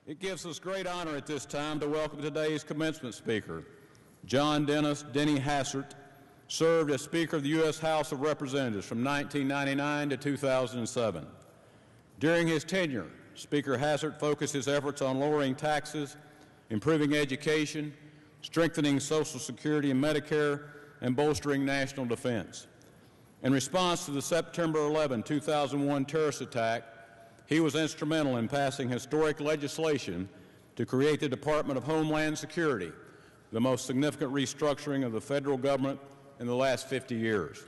It gives us great honor at this time to welcome today's commencement speaker. John Dennis Hastert served as Speaker of the U.S. House of Representatives from 1999 to 2007. During his tenure, Speaker Hastert focused his efforts on lowering taxes, improving education, strengthening Social Security and Medicare, and bolstering national defense. In response to the September 11, 2001 terrorist attack, he was instrumental in passing historic legislation to create the Department of Homeland Security, the most significant restructuring of the federal government in the last 50 years.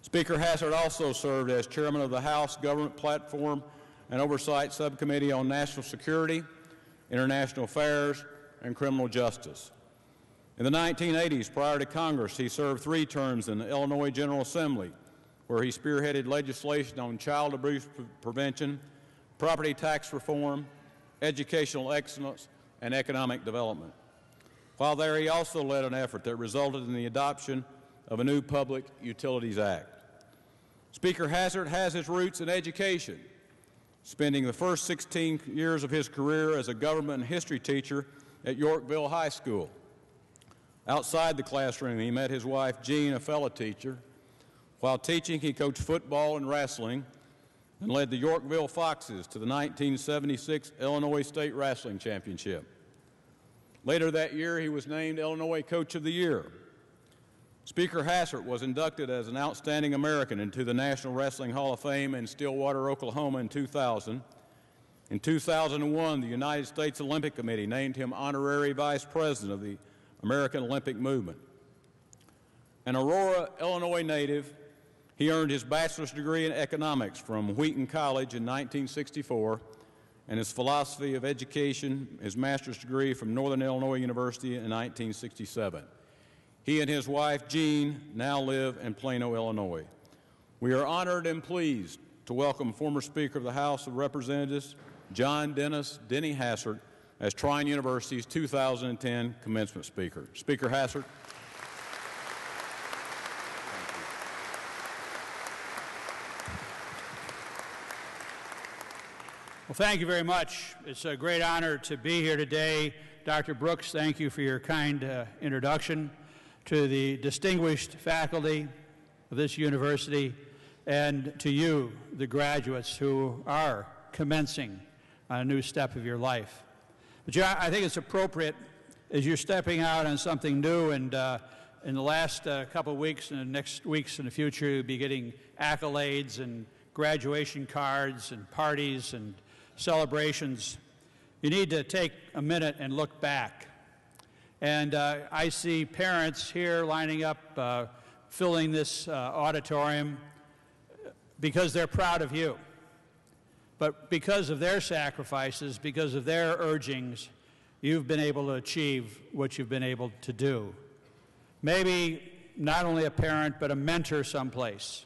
Speaker Hastert also served as chairman of the House Government Platform and Oversight Subcommittee on National Security, International Affairs, and Criminal Justice. In the 1980s, prior to Congress, he served 3 terms in the Illinois General Assembly, where he spearheaded legislation on child abuse prevention, property tax reform, educational excellence, and economic development. While there, he also led an effort that resulted in the adoption of a new Public Utilities Act. Speaker Hastert has his roots in education, spending the first 16 years of his career as a government and history teacher at Yorkville High School. Outside the classroom, he met his wife, Jean, a fellow teacher. While teaching, he coached football and wrestling and led the Yorkville Foxes to the 1976 Illinois State Wrestling Championship. Later that year, he was named Illinois Coach of the Year. Speaker Hastert was inducted as an outstanding American into the National Wrestling Hall of Fame in Stillwater, Oklahoma in 2000. In 2001, the United States Olympic Committee named him Honorary Vice President of the American Olympic Movement. An Aurora, Illinois native, he earned his bachelor's degree in economics from Wheaton College in 1964 and his philosophy of education, his master's degree from Northern Illinois University in 1967. He and his wife, Jean, now live in Plano, Illinois. We are honored and pleased to welcome former Speaker of the House of Representatives, John Dennis Hastert, as Trine University's 2010 commencement speaker. Speaker Hastert. Well, thank you very much. It's a great honor to be here today. Dr. Brooks, thank you for your kind introduction. To the distinguished faculty of this university, and to you, the graduates who are commencing on a new step of your life. But I think it's appropriate as you're stepping out on something new, and in the last couple of weeks and the next weeks in the future, you'll be getting accolades and graduation cards and parties and celebrations. You need to take a minute and look back. And I see parents here lining up, filling this auditorium because they're proud of you. But because of their sacrifices, because of their urgings, you've been able to achieve what you've been able to do. Maybe not only a parent, but a mentor someplace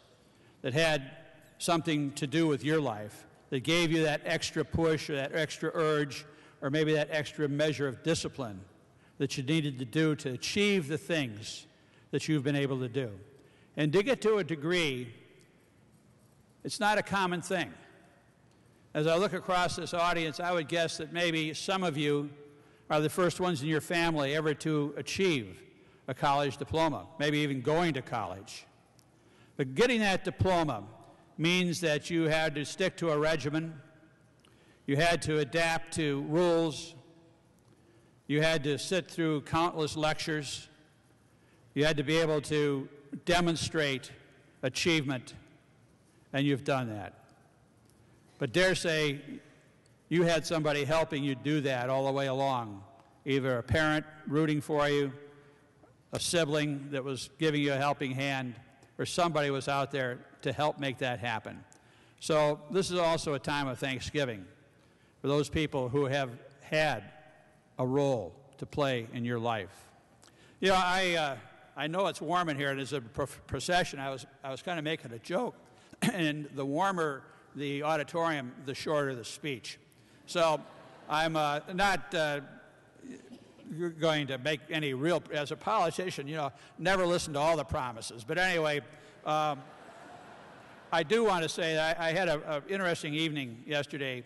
that had something to do with your life, that gave you that extra push or that extra urge, or maybe that extra measure of discipline that you needed to do to achieve the things that you've been able to do. And to get to a degree, it's not a common thing. As I look across this audience, I would guess that maybe some of you are the first ones in your family ever to achieve a college diploma, maybe even going to college. But getting that diploma means that you had to stick to a regimen, you had to adapt to rules, you had to sit through countless lectures. You had to be able to demonstrate achievement, and you've done that. But dare say you had somebody helping you do that all the way along, either a parent rooting for you, a sibling that was giving you a helping hand, or somebody was out there to help make that happen. So this is also a time of thanksgiving for those people who have had a role to play in your life. You know, I know it's warm in here, and as a procession, I was kind of making a joke, and the warmer the auditorium, the shorter the speech. So I'm not going to make any real, as a politician, you know, never listen to all the promises. But anyway, I do want to say that I had an interesting evening yesterday,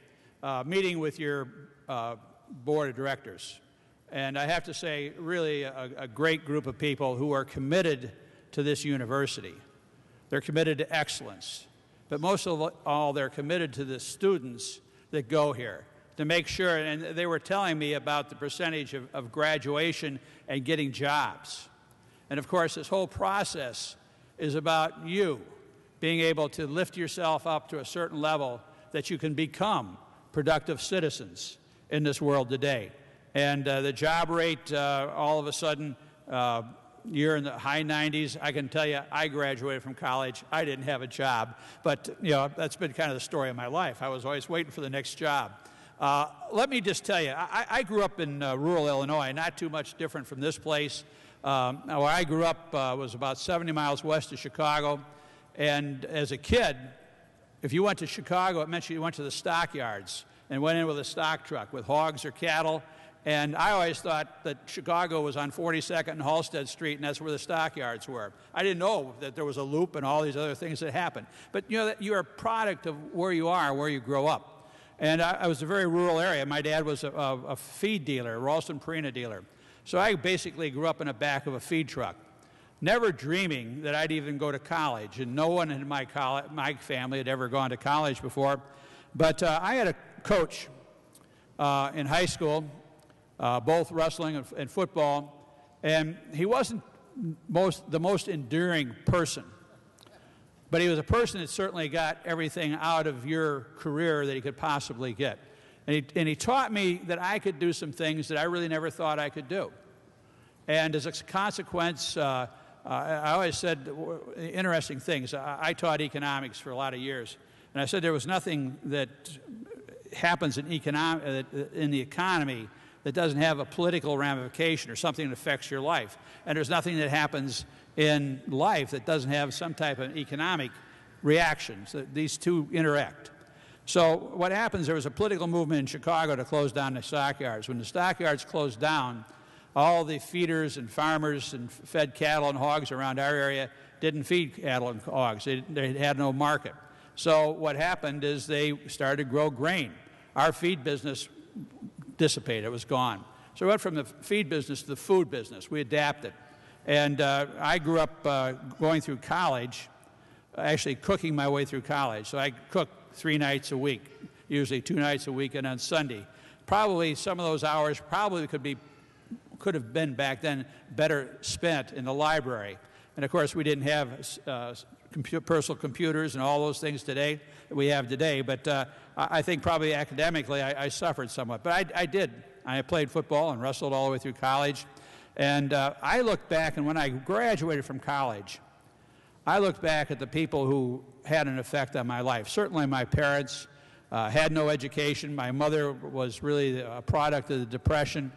meeting with your board of directors. And I have to say, really a great group of people who are committed to this university. They're committed to excellence. But most of all, they're committed to the students that go here to make sure, and they were telling me about the percentage of graduation and getting jobs. And of course, this whole process is about you being able to lift yourself up to a certain level that you can become productive citizens in this world today. And the job rate, all of a sudden, you're in the high 90s. I can tell you, I graduated from college. I didn't have a job. But, you know, that's been kind of the story of my life. I was always waiting for the next job. Let me just tell you, I grew up in rural Illinois, not too much different from this place. Where I grew up was about 70 miles west of Chicago. And as a kid, if you went to Chicago, it meant you went to the stockyards and went in with a stock truck with hogs or cattle. And I always thought that Chicago was on 42nd and Halsted Street, and that's where the stockyards were. I didn't know that there was a loop and all these other things that happened. But, you know, that you're a product of where you are, where you grow up. And I was a very rural area. My dad was a feed dealer, a Ralston Purina dealer. So I basically grew up in the back of a feed truck, never dreaming that I'd even go to college. And no one in my family had ever gone to college before. But I had a coach in high school, both wrestling and football, and he wasn't the most enduring person. But he was a person that certainly got everything out of your career that he could possibly get. And he taught me that I could do some things that I really never thought I could do. And as a consequence, I always said interesting things. I taught economics for a lot of years. And I said there was nothing that happens in the economy that doesn't have a political ramification or something that affects your life. And there's nothing that happens in life that doesn't have some type of economic reaction. So these two interact. So what happens, there was a political movement in Chicago to close down the stockyards. When the stockyards closed down, all the feeders and farmers and fed cattle and hogs around our area didn't feed cattle and hogs. They had no market. So what happened is they started to grow grain. Our feed business dissipated. It was gone. So we went from the feed business to the food business. We adapted. And I grew up going through college, actually cooking my way through college. So I cooked 3 nights a week, usually 2 nights a week and on Sunday. Probably some of those hours probably could have been back then better spent in the library. And of course, we didn't have personal computers and all those things today that we have today. But I think probably academically I suffered somewhat. But I did. I played football and wrestled all the way through college. And I look back, and when I graduated from college, I looked back at the people who had an effect on my life. Certainly my parents had no education. My mother was really a product of the Depression.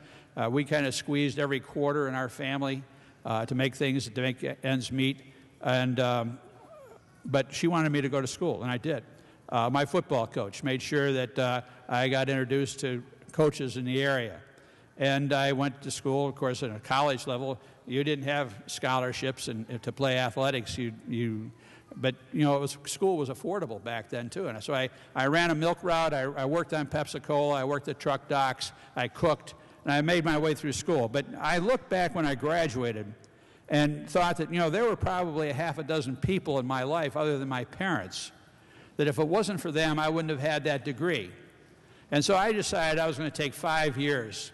We kind of squeezed every quarter in our family to make ends meet. And but she wanted me to go to school, and I did. My football coach made sure that I got introduced to coaches in the area. And I went to school, of course, at a college level. You didn't have scholarships to play athletics. But, you know, school was affordable back then, too. And so I ran a milk route. I worked on Pepsi-Cola. I worked at truck docks. I cooked. And I made my way through school. But I look back when I graduated and thought that, you know, there were probably a half a dozen people in my life other than my parents that if it wasn't for them, I wouldn't have had that degree. And so I decided I was going to take 5 years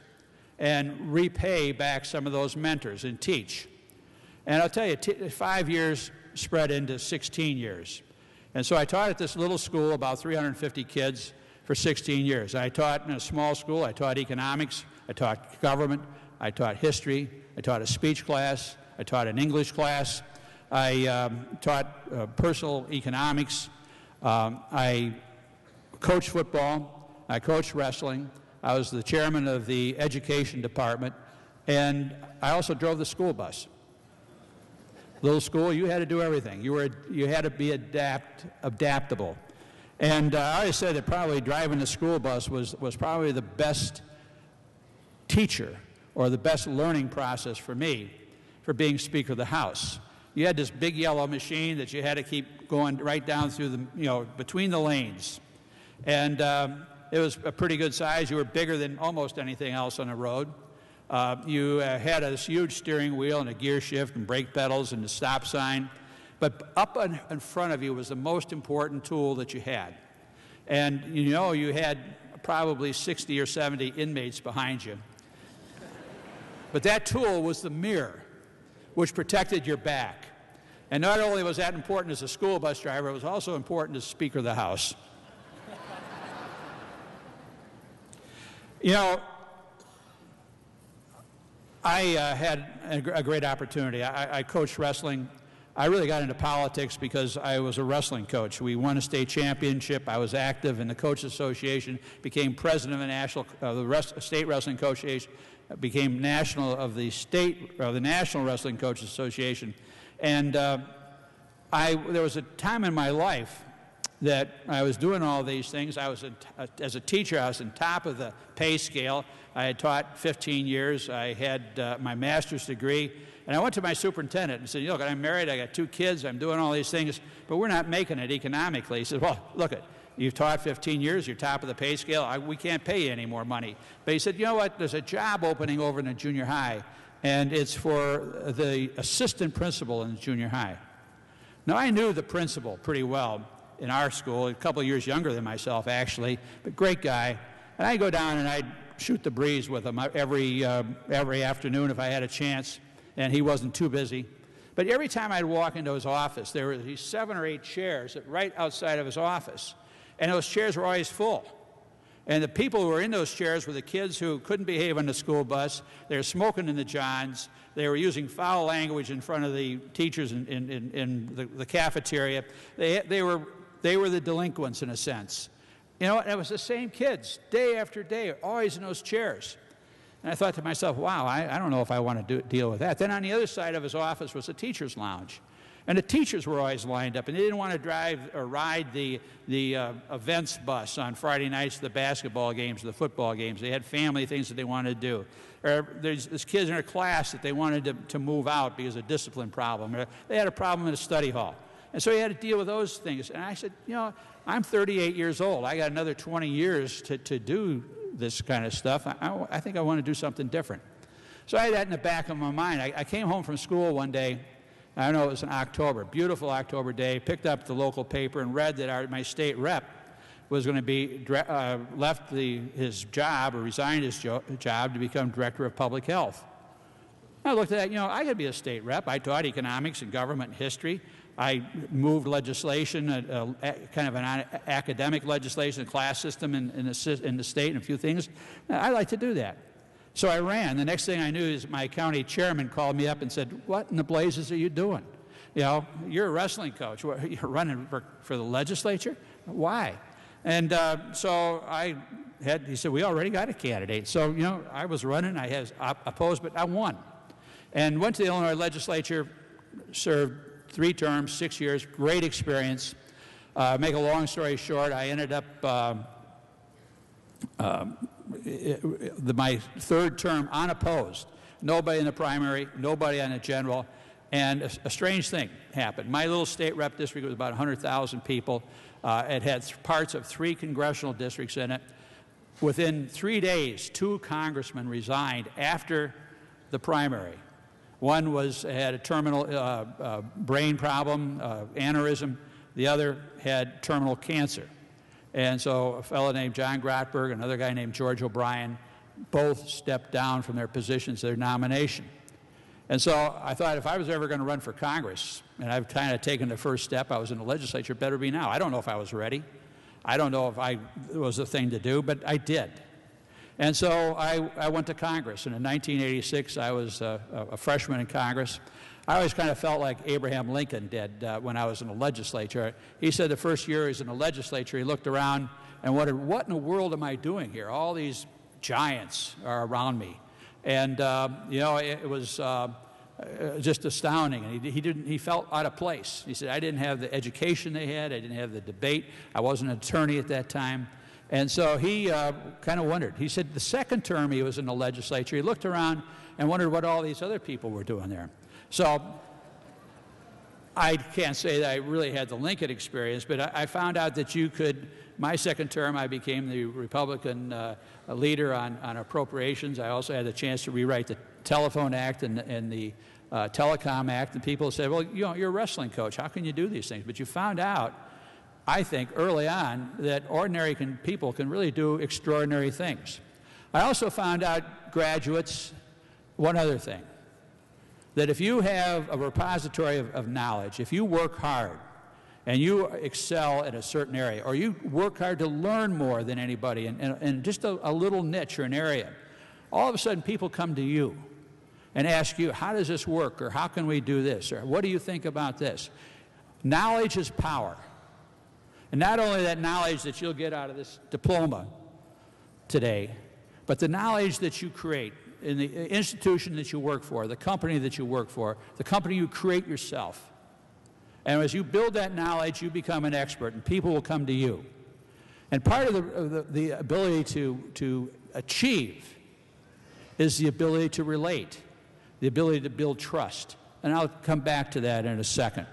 and repay back some of those mentors and teach. And I'll tell you, 5 years spread into 16 years. And so I taught at this little school, about 350 kids, for 16 years. I taught in a small school. I taught economics. I taught government. I taught history. I taught a speech class. I taught an English class. I taught personal economics. I coached football. I coached wrestling. I was the chairman of the education department, and I also drove the school bus. Little school, you had to do everything. You had to be adaptable. And I always said that probably driving the school bus was probably the best teacher or the best learning process for me for being Speaker of the House. You had this big yellow machine that you had to keep going right down through the, between the lanes. And it was a pretty good size. You were bigger than almost anything else on the road. You had this huge steering wheel and a gear shift and brake pedals and a stop sign. But up in front of you was the most important tool that you had. And you know you had probably 60 or 70 inmates behind you. But that tool was the mirror, which protected your back. And not only was that important as a school bus driver, it was also important as Speaker of the House. You know, I had a great opportunity. I coached wrestling. I really got into politics because I was a wrestling coach. We won a state championship. I was active in the Coaches Association, became president of the State Wrestling Coach Association, became national of the National Wrestling Coaches Association. And there was a time in my life that I was doing all these things. I was as a teacher, I was on top of the pay scale. I had taught 15 years. I had my master's degree. And I went to my superintendent and said, look, I'm married, I got 2 kids, I'm doing all these things, but we're not making it economically. He said, well, look, you've taught 15 years, you're top of the pay scale, we can't pay you any more money. But he said, you know what, there's a job opening over in the junior high, and it's for the assistant principal in the junior high. Now, I knew the principal pretty well in our school, a couple of years younger than myself, actually, but great guy. And I'd go down and I'd shoot the breeze with him every afternoon if I had a chance, and he wasn't too busy. But every time I'd walk into his office, there were these 7 or 8 chairs right outside of his office, and those chairs were always full. And the people who were in those chairs were the kids who couldn't behave on the school bus. They were smoking in the johns. They were using foul language in front of the teachers in the cafeteria. They were the delinquents in a sense. You know, and it was the same kids day after day, always in those chairs. And I thought to myself, wow, I don't know if I want to deal with that. Then on the other side of his office was the teacher's lounge. And the teachers were always lined up, and they didn't want to drive or ride the events bus on Friday nights to the basketball games or the football games. They had family things that they wanted to do. Or there's kids in their class that they wanted to move out because of a discipline problem. Or they had a problem in a study hall. And so he had to deal with those things. And I said, you know, I'm 38 years old. I got another 20 years to do this kind of stuff. I think I want to do something different. So I had that in the back of my mind. I came home from school one day. I don't know, it was in October, beautiful October day, picked up the local paper and read that my state rep was going to be left his job or resigned his job to become director of public health. I looked at that, you know, I could be a state rep. I taught economics and government and history. I moved legislation, kind of an academic legislation, a class system in the state and a few things. I like to do that. So I ran. The next thing I knew is my county chairman called me up and said, what in the blazes are you doing? You know, you're a wrestling coach. You're running for the legislature? Why? And so he said, we already got a candidate. So, you know, I was running. I was opposed, but I won. And went to the Illinois legislature, served 3 terms, 6 years, great experience. Make a long story short, I ended up my 3rd term unopposed. Nobody in the primary, nobody on the general, and a strange thing happened. My little state rep district was about 100,000 people. It had parts of 3 congressional districts in it. Within 3 days, 2 congressmen resigned after the primary. One had a terminal brain problem, aneurysm. The other had terminal cancer. And so a fellow named John Grotberg, another guy named George O'Brien, both stepped down from their positions, their nomination. And so I thought if I was ever going to run for Congress, and I've kind of taken the first step, I was in the legislature, better be now. I don't know if I was ready. I don't know if it was a thing to do, but I did. And so I went to Congress. And in 1986, I was a freshman in Congress. I always kind of felt like Abraham Lincoln did when I was in the legislature. He said the first year he was in the legislature, he looked around and wondered, what in the world am I doing here? All these giants are around me. And, you know, it was just astounding. And he felt out of place. He said, I didn't have the education they had. I didn't have the debate. I wasn't an attorney at that time. And so he kind of wondered. He said the 2nd term he was in the legislature, he looked around and wondered what all these other people were doing there. So I can't say that I really had the Lincoln experience, but I found out that you could, my second term, I became the Republican leader on appropriations. I also had the chance to rewrite the Telephone Act and the Telecom Act, and people said, well, you know, you're a wrestling coach. How can you do these things? But you found out, I think, early on, that ordinary people can really do extraordinary things. I also found out, graduates, one other thing, that if you have a repository of knowledge, if you work hard and you excel in a certain area, or you work hard to learn more than anybody in just a little niche or an area, all of a sudden people come to you and ask you, how does this work, or how can we do this, or what do you think about this? Knowledge is power. And not only that knowledge that you'll get out of this diploma today, but the knowledge that you create in the institution that you work for, the company that you work for, the company you create yourself. And as you build that knowledge, you become an expert, and people will come to you. And part of the ability to achieve is the ability to relate, the ability to build trust. And I'll come back to that in a second.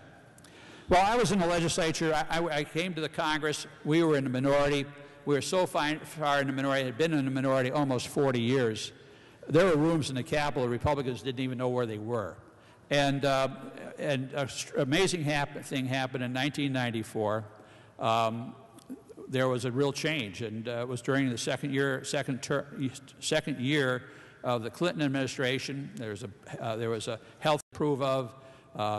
Well, I was in the legislature. I came to the Congress. We were in the minority. We were so far in the minority, had been in the minority almost 40 years. There were rooms in the Capitol, Republicans didn't even know where they were. And an amazing thing happened in 1994. There was a real change, and it was during the second year of the Clinton administration. There was a health approve of.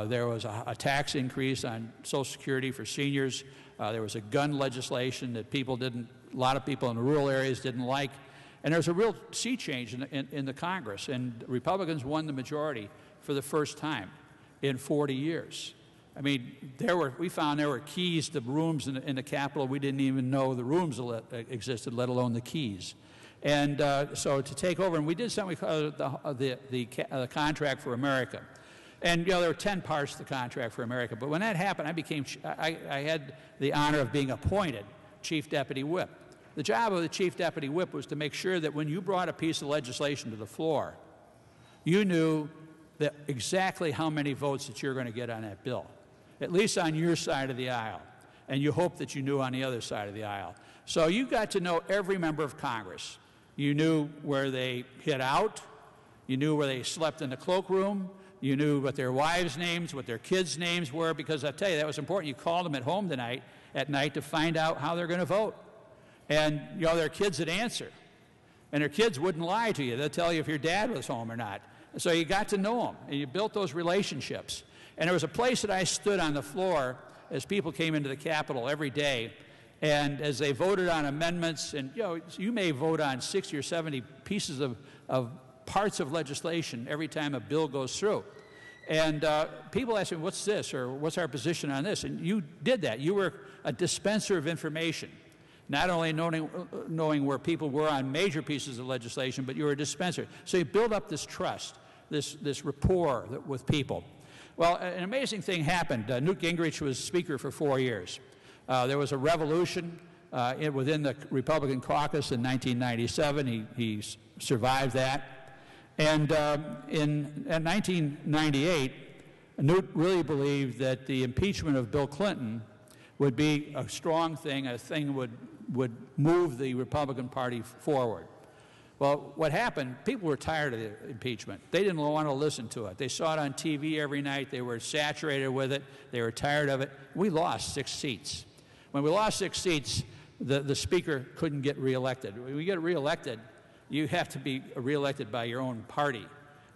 There was a tax increase on Social Security for seniors. There was a gun legislation that a lot of people in the rural areas didn't like. And there was a real sea change in the Congress, and Republicans won the majority for the first time in 40 years. I mean, we found there were keys to rooms in the Capitol. We didn't even know the rooms existed, let alone the keys. And so to take over, and we did something we called the Contract for America. And, you know, there were 10 parts to the Contract for America. But when that happened, I had the honor of being appointed Chief Deputy Whip. The job of the Chief Deputy Whip was to make sure that when you brought a piece of legislation to the floor, you knew that exactly how many votes that you're going to get on that bill, at least on your side of the aisle. And you hoped that you knew on the other side of the aisle. So you got to know every member of Congress. You knew where they hid out. You knew where they slept in the cloakroom. You knew what their wives' names, what their kids' names were, because I tell you, that was important. You called them at home at night to find out how they're going to vote. And, you know, their kids would answer. And their kids wouldn't lie to you. They'll tell you if your dad was home or not. So you got to know them, and you built those relationships. And there was a place that I stood on the floor as people came into the Capitol every day, and as they voted on amendments, and, you know, you may vote on 60 or 70 pieces of parts of legislation every time a bill goes through. And people ask me, what's this, or what's our position on this? And you did that. You were a dispenser of information, not only knowing where people were on major pieces of legislation, but you were a dispenser. So you build up this trust, this rapport with people. Well, an amazing thing happened. Newt Gingrich was Speaker for 4 years. There was a revolution within the Republican caucus in 1997. He survived that. And in 1998, Newt really believed that the impeachment of Bill Clinton would be a strong thing, a thing would move the Republican Party forward. Well, what happened, people were tired of the impeachment. They didn't want to listen to it. They saw it on TV every night. They were saturated with it. They were tired of it. We lost 6 seats. When we lost 6 seats, the Speaker couldn't get reelected. When you get reelected, you have to be reelected by your own party.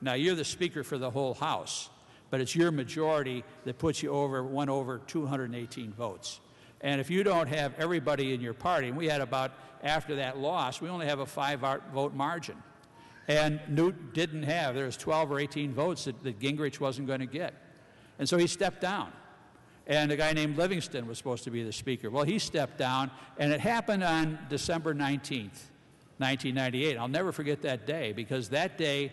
Now, you're the Speaker for the whole House, but it's your majority that puts you won over 218 votes. And if you don't have everybody in your party, and we had about, after that loss, we only have a 5-vote margin. And Newt didn't have, there was 12 or 18 votes that Gingrich wasn't going to get. And so he stepped down. And a guy named Livingston was supposed to be the Speaker. Well, he stepped down, and it happened on December 19th, 1998. I'll never forget that day, because that day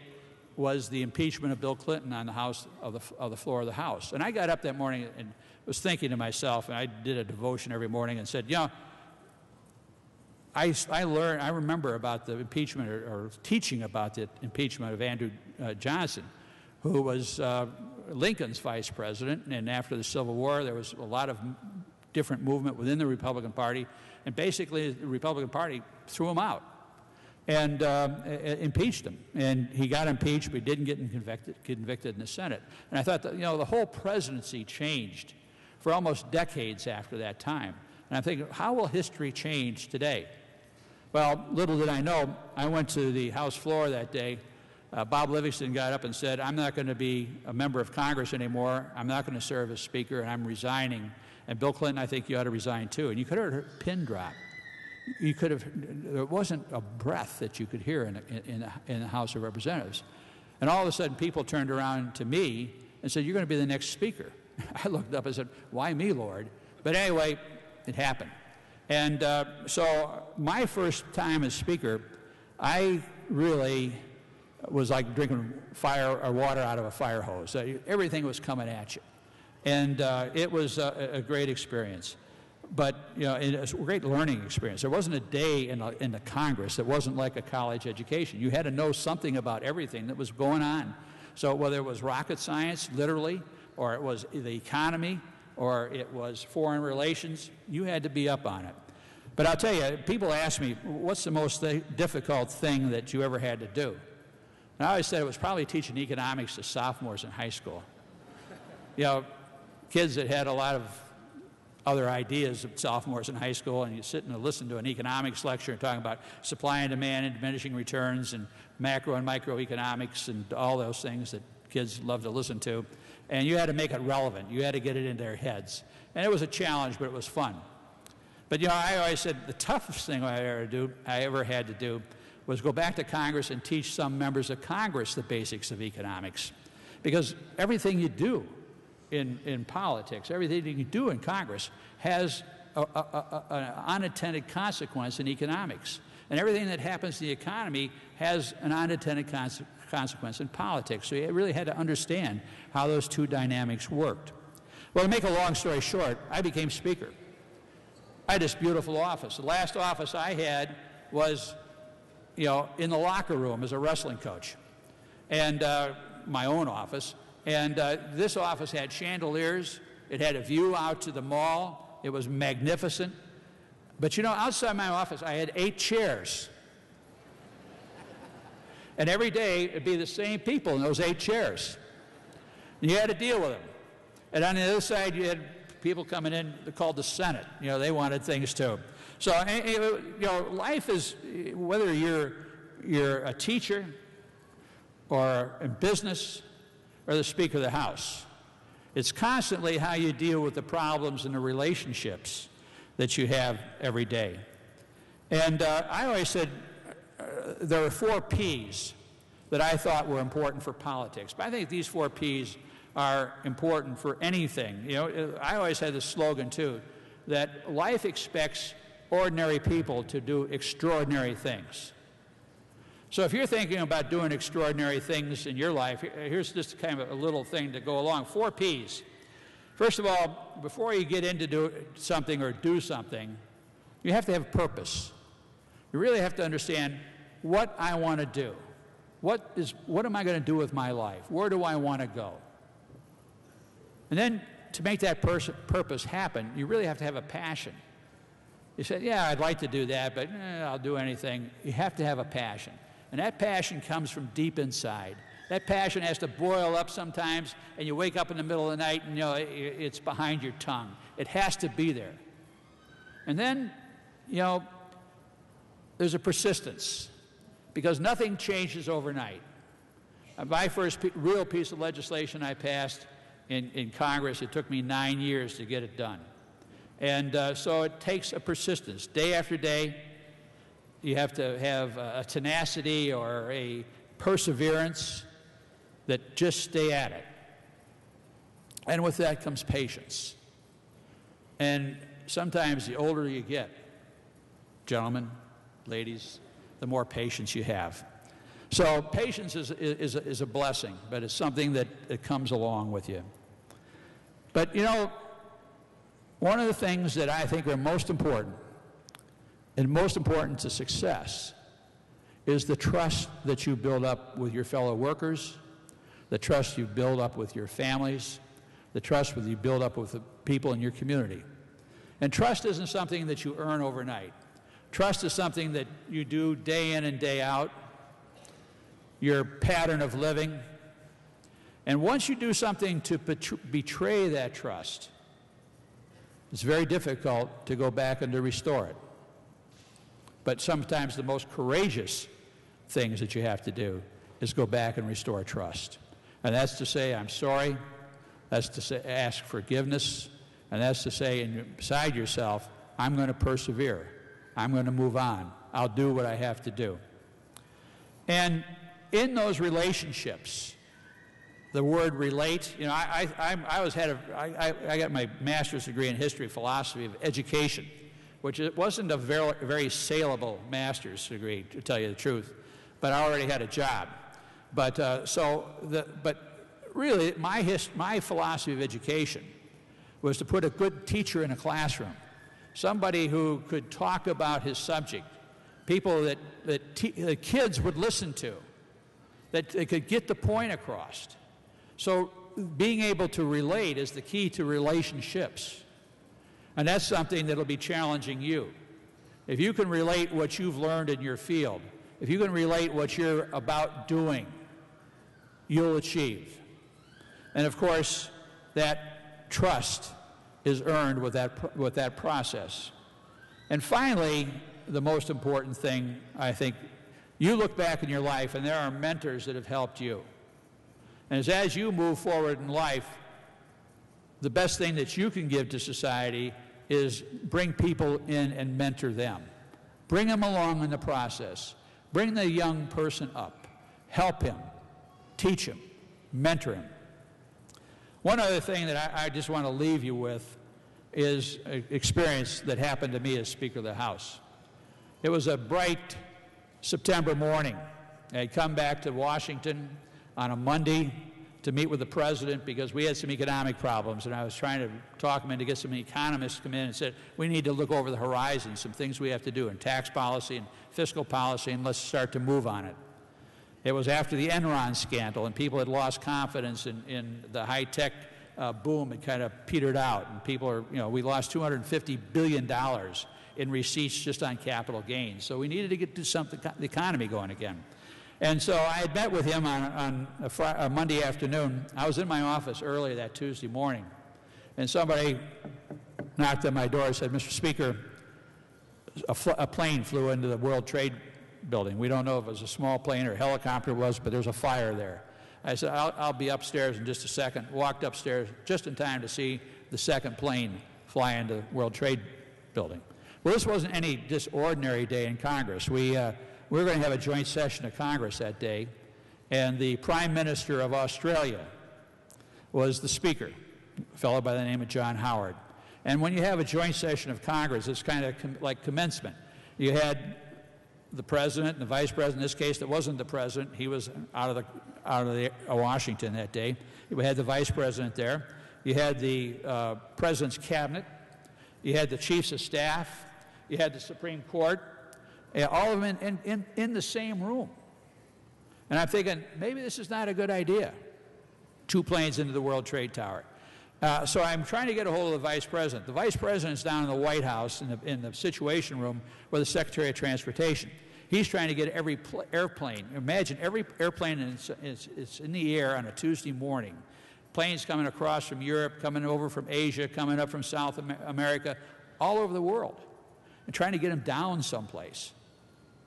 was the impeachment of Bill Clinton on the floor of the House. And I got up that morning and was thinking to myself, and I did a devotion every morning and said, you know, I remember about the impeachment, or teaching about the impeachment of Andrew Johnson, who was Lincoln's vice president, and after the Civil War, there was a lot of different movement within the Republican Party, and basically the Republican Party threw him out and impeached him. And he got impeached, but he didn't get convicted in the Senate. And I thought that, the whole presidency changed for almost decades after that time. And I'm thinking, how will history change today? Well, little did I know, I went to the House floor that day. Bob Livingston got up and said, I'm not going to be a member of Congress anymore. I'm not going to serve as Speaker, and I'm resigning. And Bill Clinton, I think you ought to resign too. And you could have heard a pin drop. There wasn't a breath that you could hear in the House of Representatives. And all of a sudden, people turned around to me and said, you're going to be the next Speaker. I looked up and said, why me, Lord? But anyway, it happened. And so my first time as Speaker, I really was like drinking fire or water out of a fire hose. Everything was coming at you. And it was a great experience. But, it was a great learning experience. There wasn't a day in the Congress that wasn't like a college education. You had to know something about everything that was going on. So whether it was rocket science, literally, or it was the economy, or it was foreign relations, you had to be up on it. But I'll tell you, people ask me, what's the most difficult thing that you ever had to do? And I always said it was probably teaching economics to sophomores in high school. Kids that had a lot of other ideas of sophomores in high school, and you sit and listen to an economics lecture and talking about supply and demand and diminishing returns and macro and microeconomics and all those things that kids love to listen to. And you had to make it relevant. You had to get it into their heads. And it was a challenge, but it was fun. But, I always said the toughest thing I ever had to do was go back to Congress and teach some members of Congress the basics of economics. Because everything you do in politics, everything you do in Congress has an unintended consequence in economics. And everything that happens in the economy has an unintended consequence in politics. So you really had to understand how those two dynamics worked. Well, to make a long story short, I became Speaker. I had this beautiful office. The last office I had was, in the locker room as a wrestling coach, and my own office. And this office had chandeliers. It had a view out to the mall. It was magnificent. But outside my office, I had 8 chairs. And every day, it'd be the same people in those 8 chairs. And you had to deal with them. And on the other side, you had people coming in called the Senate. They wanted things too. So, life is, whether you're a teacher or in business or the Speaker of the House, it's constantly how you deal with the problems and the relationships that you have every day. And I always said there are 4 Ps that I thought were important for politics. But I think these 4 Ps are important for anything. I always had this slogan, too, that life expects ordinary people to do extraordinary things. So if you're thinking about doing extraordinary things in your life, here's just kind of a little thing to go along. 4 Ps. First of all, before you get into do something, you have to have purpose. You really have to understand what I want to do. What am I going to do with my life? Where do I want to go? And then to make that purpose happen, you really have to have a passion. You say, yeah, I'd like to do that, but I'll do anything. You have to have a passion. And that passion comes from deep inside. That passion has to boil up sometimes, and you wake up in the middle of the night and it's behind your tongue. It has to be there. And then, there's a persistence, because nothing changes overnight. My first real piece of legislation I passed in Congress, it took me 9 years to get it done. And so it takes a persistence. Day after day, you have to have a tenacity or a perseverance that just stay at it. And with that comes patience. And sometimes the older you get, gentlemen, ladies, the more patience you have. So patience is a blessing, but it's something that comes along with you. But one of the things that I think are most important, and most important to success, is the trust that you build up with your fellow workers, the trust you build up with your families, the trust that you build up with the people in your community. And trust isn't something that you earn overnight. Trust is something that you do day in and day out, your pattern of living. And once you do something to betray that trust, it's very difficult to go back and to restore it. But sometimes the most courageous things that you have to do is go back and restore trust. And that's to say, I'm sorry. That's to say, ask forgiveness. And that's to say inside yourself, I'm going to persevere. I'm going to move on. I'll do what I have to do. And in those relationships, the word relate, you know, I got my master's degree in history, philosophy of education, which it wasn't a very saleable master's degree, to tell you the truth, but I already had a job. But really, my philosophy of education was to put a good teacher in a classroom, somebody who could talk about his subject, people that the kids would listen to, that they could get the point across. So being able to relate is the key to relationships. And that's something that'll be challenging you. If you can relate what you've learned in your field, if you can relate what you're about doing, you'll achieve. And of course, that trust is earned with that process. And finally, the most important thing, I think, you look back in your life and there are mentors that have helped you. And as you move forward in life, the best thing that you can give to society is bring people in and mentor them. Bring them along in the process. Bring the young person up. Help him. Teach him. Mentor him. One other thing that I just want to leave you with is an experience that happened to me as Speaker of the House. It was a bright September morning. I had come back to Washington on a Monday to meet with the president because we had some economic problems, and I was trying to talk him into get some economists to come in and said, we need to look over the horizon, some things we have to do in tax policy and fiscal policy, and let's start to move on it. It was after the Enron scandal, and people had lost confidence in the high-tech boom. It kind of petered out, and people are, you know, we lost $250 billion in receipts just on capital gains. So we needed to get to something, the economy going again. And so I had met with him on a Monday afternoon. I was in my office early that Tuesday morning, and somebody knocked on my door and said, Mr. Speaker, a plane flew into the World Trade Building. We don't know if it was a small plane or a helicopter it was, but there's a fire there. I said, I'll be upstairs in just a second. Walked upstairs just in time to see the second plane fly into the World Trade Building. Well, this wasn't any just ordinary day in Congress. We were going to have a joint session of Congress that day, and the Prime Minister of Australia was the Speaker, a fellow by the name of John Howard. And when you have a joint session of Congress, it's kind of like commencement. You had the President and the Vice President. In this case, it wasn't the President. He was out of Washington that day. We had the Vice President there. You had the President's Cabinet. You had the Chiefs of Staff. You had the Supreme Court. All of them in the same room. And I'm thinking, maybe this is not a good idea. 2 planes into the World Trade Tower. So I'm trying to get a hold of the Vice President. The Vice President's down in the White House in the Situation Room with the Secretary of Transportation. He's trying to get every airplane. Imagine every airplane it's in the air on a Tuesday morning. Planes coming across from Europe, coming over from Asia, coming up from South America, all over the world. And trying to get them down someplace.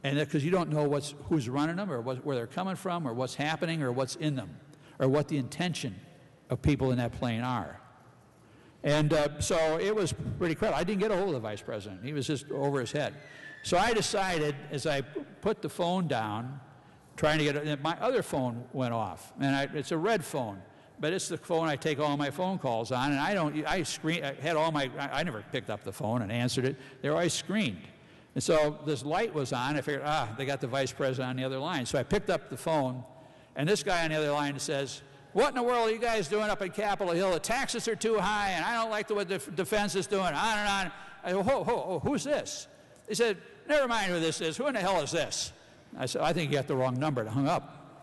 And because you don't know who's running them or where they're coming from or what's happening or what's in them or what the intention of people in that plane are. And so it was pretty credible. I didn't get a hold of the Vice President. He was just over his head. So I decided, as I put the phone down, trying to get it, my other phone went off. And it's a red phone, but it's the phone I take all my phone calls on. And I never picked up the phone and answered it. They're always screened. And so this light was on. I figured, they got the Vice President on the other line. So I picked up the phone, and this guy on the other line says, what in the world are you guys doing up at Capitol Hill? The taxes are too high, and I don't like what the defense is doing, on and on. I go, who's this? He said, never mind who this is. Who in the hell is this? I said, I think you got the wrong number, and hung up.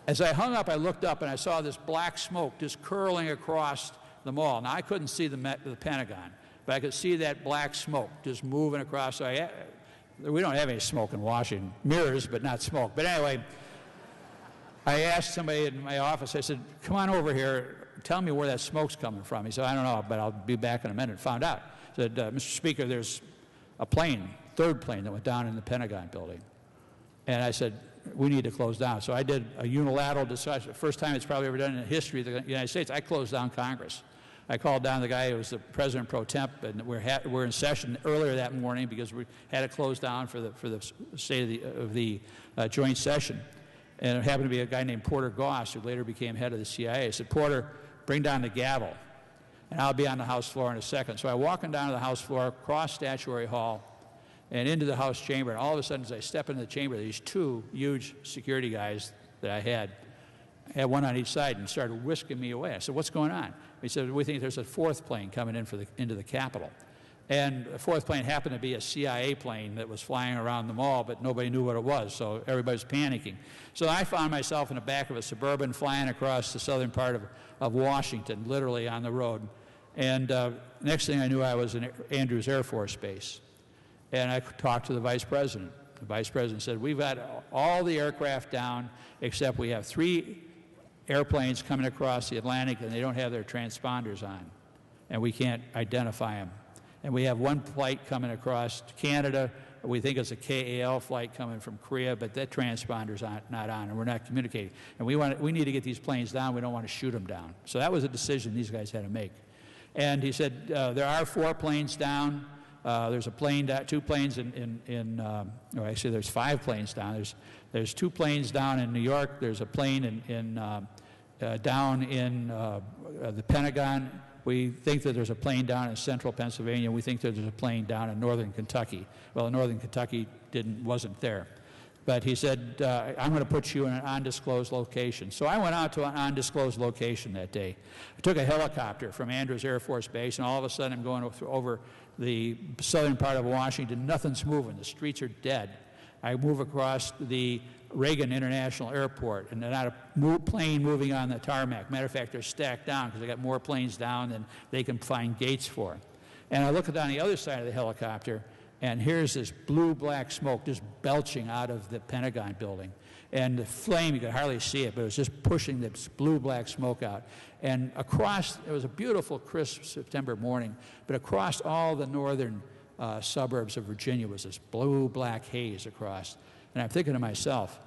As I hung up, I looked up and I saw this black smoke just curling across the mall. Now, I couldn't see the Pentagon, but I could see that black smoke just moving across. So we don't have any smoke in Washington. Mirrors, but not smoke. But anyway, I asked somebody in my office, I said, come on over here, tell me where that smoke's coming from. He said, I don't know, but I'll be back in a minute. Found out. He said, Mr. Speaker, there's a plane, third plane that went down in the Pentagon building. And I said, we need to close down. So I did a unilateral decision. First time it's probably ever done in the history of the United States. I closed down Congress. I called down the guy who was the president pro temp, and we're in session earlier that morning because we had to close down for the state of the joint session. And it happened to be a guy named Porter Goss, who later became head of the CIA. I said, Porter, bring down the gavel, and I'll be on the House floor in a second. So I walk down to the House floor, cross Statuary Hall, and into the House chamber. And all of a sudden, as I step into the chamber, these two huge security guys that I had one on each side and started whisking me away. I said, what's going on? He said, we think there's a fourth plane coming in into the Capitol. And the fourth plane happened to be a CIA plane that was flying around the mall, but nobody knew what it was, so everybody was panicking. So I found myself in the back of a Suburban flying across the southern part of Washington, literally on the road. And next thing I knew, I was in Andrews Air Force Base. And I talked to the vice president. The vice president said, we've got all the aircraft down, except we have 3 airplanes coming across the Atlantic, and they don't have their transponders on, and we can't identify them. And we have 1 flight coming across Canada. We think it's a KAL flight coming from Korea, but that transponder's not on, and we're not communicating. And we need to get these planes down. We don't want to shoot them down. So that was a decision these guys had to make. And he said, there are 4 planes down. There's a plane, 2 planes actually there's 5 planes down. There's 2 planes down in New York. There's a plane down in the Pentagon. We think that there's a plane down in central Pennsylvania. We think that there's a plane down in northern Kentucky. Well, northern Kentucky wasn't there. But he said, I'm going to put you in an undisclosed location. So I went out to an undisclosed location that day. I took a helicopter from Andrews Air Force Base, and all of a sudden I'm going over the southern part of Washington. Nothing's moving. The streets are dead. I move across the Reagan International Airport, and not a plane moving on the tarmac. Matter of fact, they're stacked down because they got more planes down than they can find gates for. And I look down the other side of the helicopter, and here's this blue-black smoke just belching out of the Pentagon building. And the flame, you could hardly see it, but it was just pushing this blue-black smoke out. And across, it was a beautiful, crisp September morning, but across all the northern suburbs of Virginia was this blue-black haze across. And I'm thinking to myself,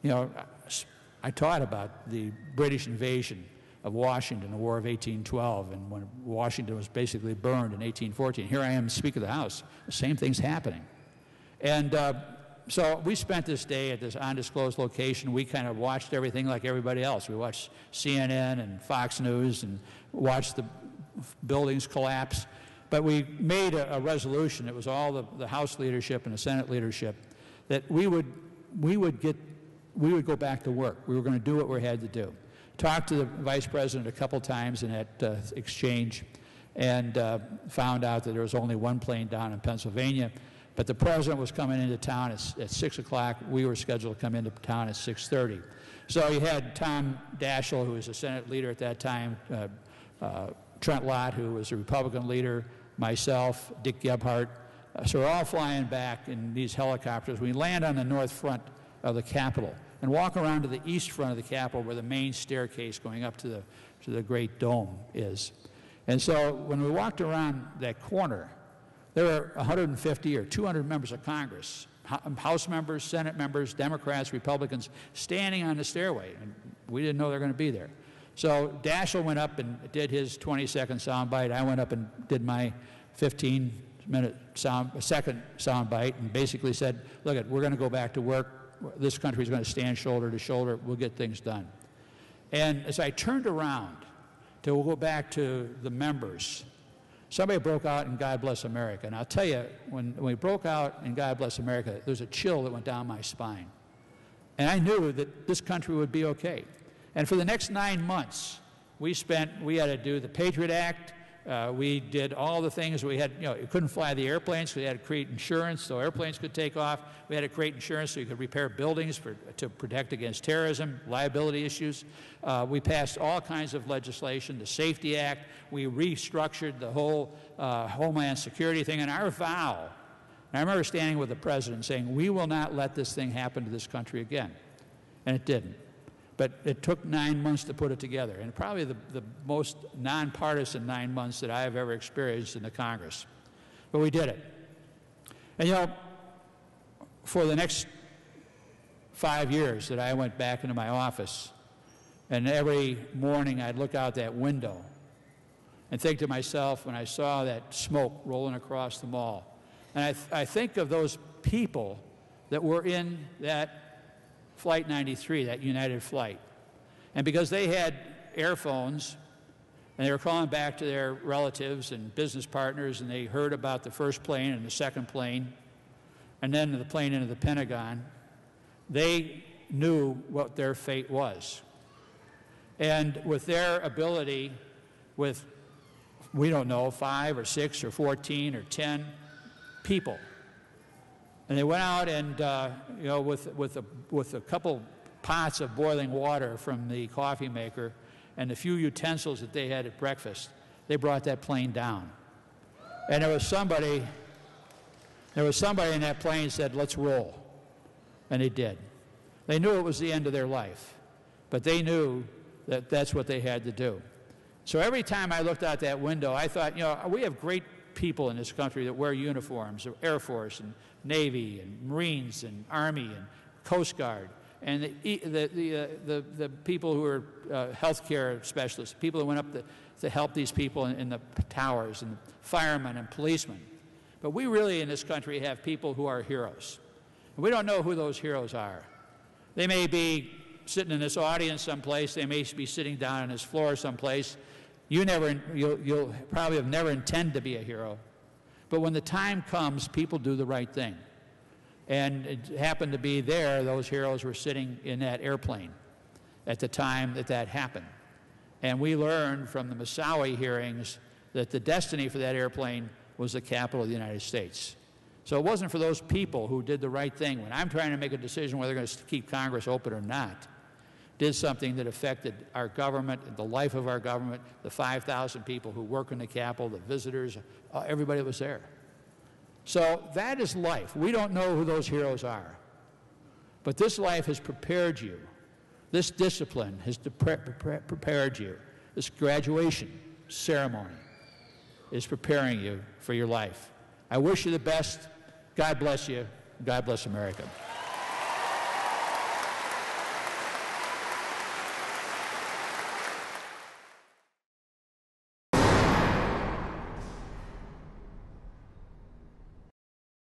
I taught about the British invasion of Washington, the War of 1812, and when Washington was basically burned in 1814. Here I am, Speaker of the House. The same thing's happening. And so we spent this day at this undisclosed location. We kind of watched everything like everybody else. We watched CNN and Fox News and watched the buildings collapse. But we made a resolution. It was all the House leadership and the Senate leadership that we would go back to work. We were going to do what we had to do. Talked to the vice president a couple times in that exchange, and found out that there was only 1 plane down in Pennsylvania. But the president was coming into town at 6 o'clock. We were scheduled to come into town at 6:30. So you had Tom Daschle, who was the Senate leader at that time, Trent Lott, who was a Republican leader, myself, Dick Gebhardt. So we're all flying back in these helicopters. We land on the north front of the Capitol and walk around to the east front of the Capitol where the main staircase going up to the Great Dome is. And so when we walked around that corner, there were 150 or 200 members of Congress, House members, Senate members, Democrats, Republicans, standing on the stairway. And we didn't know they were going to be there. So Daschle went up and did his 20-second soundbite. I went up and did my 15-minute second soundbite and basically said, look, we're going to go back to work. This country is going to stand shoulder to shoulder. We'll get things done. And as I turned around to go back to the members, somebody broke out in God Bless America. And I'll tell you, when we broke out in God Bless America, there was a chill that went down my spine. And I knew that this country would be okay. And for the next 9 months, we had to do the Patriot Act, We did all the things. We had, you couldn't fly the airplanes, so we had to create insurance so airplanes could take off. We had to create insurance so you could repair buildings to protect against terrorism, liability issues. We passed all kinds of legislation, the Safety Act. We restructured the whole Homeland Security thing. And our vow, and I remember standing with the president saying, we will not let this thing happen to this country again. And it didn't. But it took 9 months to put it together, and probably the most nonpartisan 9 months that I have ever experienced in the Congress. But we did it. And for the next 5 years that I went back into my office, and every morning I'd look out that window and think to myself when I saw that smoke rolling across the mall, and I think of those people that were in that Flight 93, that United flight. And because they had airphones, and they were calling back to their relatives and business partners, and they heard about the first plane and the second plane, and then the plane into the Pentagon, they knew what their fate was. And with their ability, with, we don't know, 5 or 6 or 14 or 10 people, and they went out and, with a couple pots of boiling water from the coffee maker and the few utensils that they had at breakfast, they brought that plane down. And there was somebody in that plane that said, let's roll. And they did. They knew it was the end of their life, but they knew that that's what they had to do. So every time I looked out that window, I thought, we have great people in this country that wear uniforms, Air Force and Navy and Marines and Army and Coast Guard, and the people who are healthcare specialists, people who went up to help these people in the towers, and firemen and policemen. But we really in this country have people who are heroes. And we don't know who those heroes are. They may be sitting in this audience someplace. They may be sitting down on this floor someplace. You'll probably have never intended to be a hero. But when the time comes, people do the right thing. And it happened to be those heroes were sitting in that airplane at the time that happened. And we learned from the Moussaoui hearings that the destiny for that airplane was the capital of the United States. So it wasn't for those people who did the right thing. When I'm trying to make a decision whether they're going to keep Congress open or not, did something that affected our government, the life of our government, the 5,000 people who work in the Capitol, the visitors, everybody that was there. So that is life. We don't know who those heroes are. But this life has prepared you. This discipline has prepared you. This graduation ceremony is preparing you for your life. I wish you the best. God bless you. God bless America.